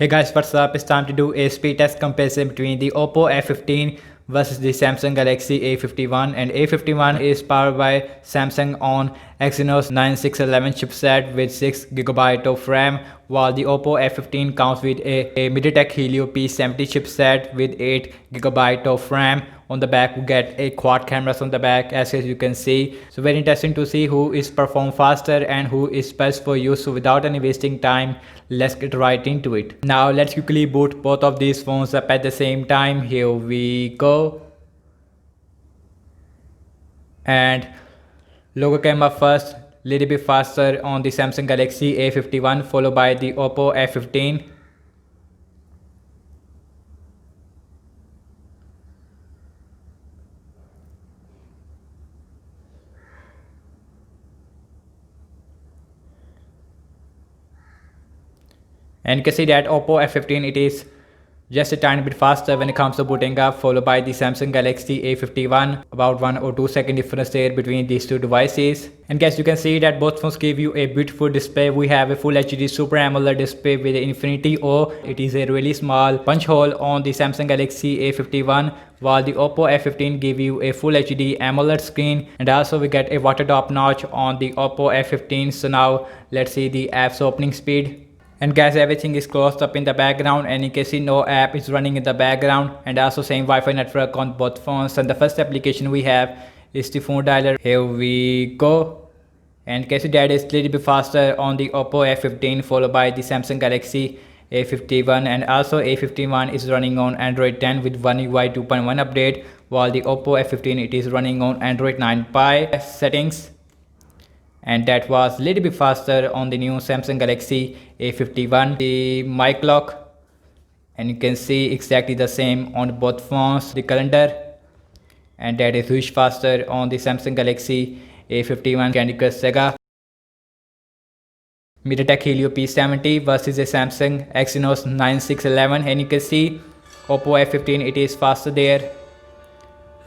Hey guys, what's up? It's time to do a speed test comparison between the Oppo F15 versus the Samsung Galaxy A51, and A51 is powered by Samsung on Exynos 9611 chipset with 6GB of RAM, while the Oppo F15 comes with a MediaTek Helio P70 chipset with 8GB of RAM. On the back we get a quad cameras on the back, as you can see. So very interesting to see who is perform faster and who is best for you. So without any wasting time, let's get right into it. Now let's quickly boot both of these phones up at the same time. Here we go. And logo camera first, little bit faster on the Samsung Galaxy A51, followed by the Oppo F15. And you can see that Oppo F15, it is just a tiny bit faster when it comes to booting up, followed by the Samsung Galaxy A51. About 1 or 2 second difference there between these two devices. And guys, you can see that both phones give you a beautiful display. We have a full HD Super AMOLED display with an Infinity O. It is a really small punch hole on the Samsung Galaxy A51, while the Oppo F15 give you a full HD AMOLED screen. And also we get a water drop notch on the Oppo F15. So now let's see the app's opening speed. And guys, everything is closed up in the background, and you can see no app is running in the background, and also same Wi-Fi network on both phones. And the first application we have is the phone dialer. Here we go. And you can see that is little bit faster on the Oppo F15, followed by the Samsung Galaxy A51. And also A51 is running on Android 10 with One UI 2.1 update, while the Oppo F15 it is running on Android 9 Pie settings. And that was a little bit faster on the new Samsung Galaxy A51. The mic lock, and you can see exactly the same on both phones. The calendar, and that is huge faster on the Samsung Galaxy A51. Candy Crush Saga, MediaTek Helio P70 versus a Samsung Exynos 9611, and you can see Oppo F15 it is faster there,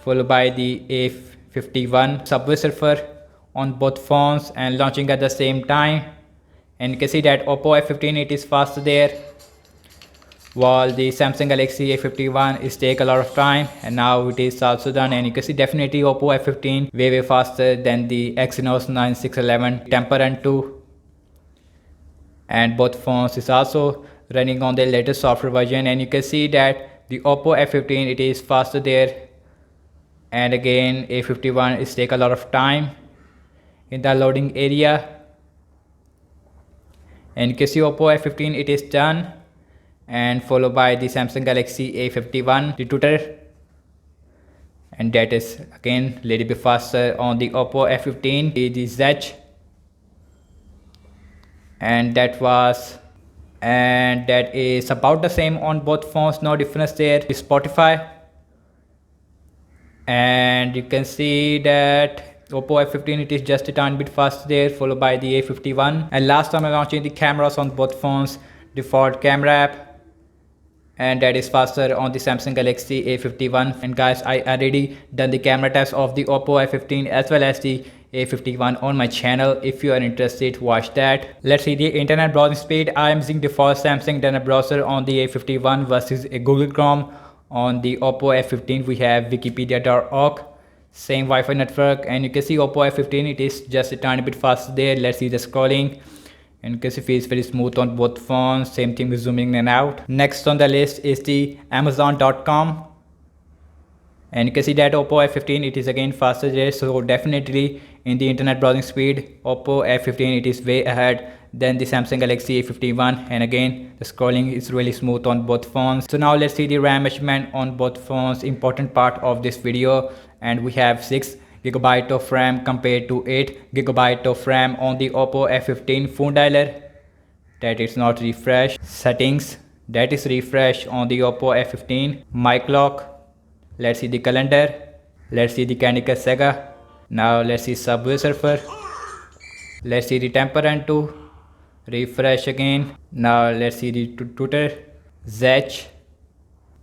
followed by the A51. Subway Surfer on both phones and launching at the same time, and you can see that Oppo F15 it is faster there, while the Samsung Galaxy A51 is take a lot of time, and now it is also done. And you can see definitely Oppo F15 way faster than the Exynos 9611 Temper 2, and both phones is also running on the latest software version. And you can see that the Oppo F15 it is faster there, and again A51 is take a lot of time in the loading area. And you can see Oppo F15 it is done, and followed by the Samsung Galaxy A51, the Twitter, and that is again a little bit faster on the Oppo F15. The Zedge, and that is about the same on both phones, no difference there. The Spotify, and you can see that Oppo F15 it is just a tiny bit faster there, followed by the A51. And last time I'm launching the cameras on both phones, default camera app, and that is faster on the Samsung Galaxy A51. And guys, I already done the camera test of the Oppo F15 as well as the A51 on my channel. If you are interested, watch that. Let's see the internet browsing speed. I am using default Samsung internet browser on the A51 versus a Google Chrome. On the Oppo F15 we have wikipedia.org, same Wi-Fi network, and you can see Oppo F15 it is just a tiny bit faster there. Let's see the scrolling, and you can see it feels very smooth on both phones. Same thing with zooming in and out. Next on the list is the Amazon.com, and you can see that Oppo F15 it is again faster there. So definitely in the internet browsing speed, Oppo F15 it is way ahead than the Samsung Galaxy A51, and again the scrolling is really smooth on both phones. So now let's see the RAM measurement on both phones, important part of this video. And we have 6GB of RAM compared to 8GB of RAM on the Oppo F15. Phone dialer, that is not refresh. Settings, that is refresh on the Oppo F15. Mic lock, let's see the calendar, let's see the Candy Crush Saga. Now let's see Subway Surfer, let's see the Temper 2, refresh again. Now let's see the Twitter, Zedge,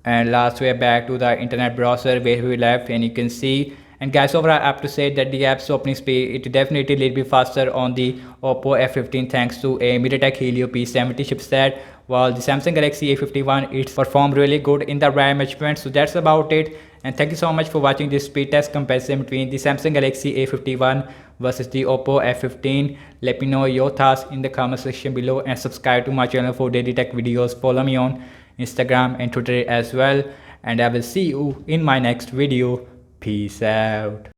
and last we are back to the internet browser where we left, and you can see And guys, overall I have to say that the app's opening speed, it definitely a little bit faster on the Oppo F15 thanks to a MediaTek Helio P70 chipset, while the Samsung Galaxy A51 it's performed really good in the RAM management. So that's about it, and thank you so much for watching this speed test comparison between the Samsung Galaxy A51 versus the Oppo F15. Let me know your thoughts in the comment section below, and subscribe to my channel for daily tech videos. Follow me on Instagram and Twitter as well, and I will see you in my next video. Peace out.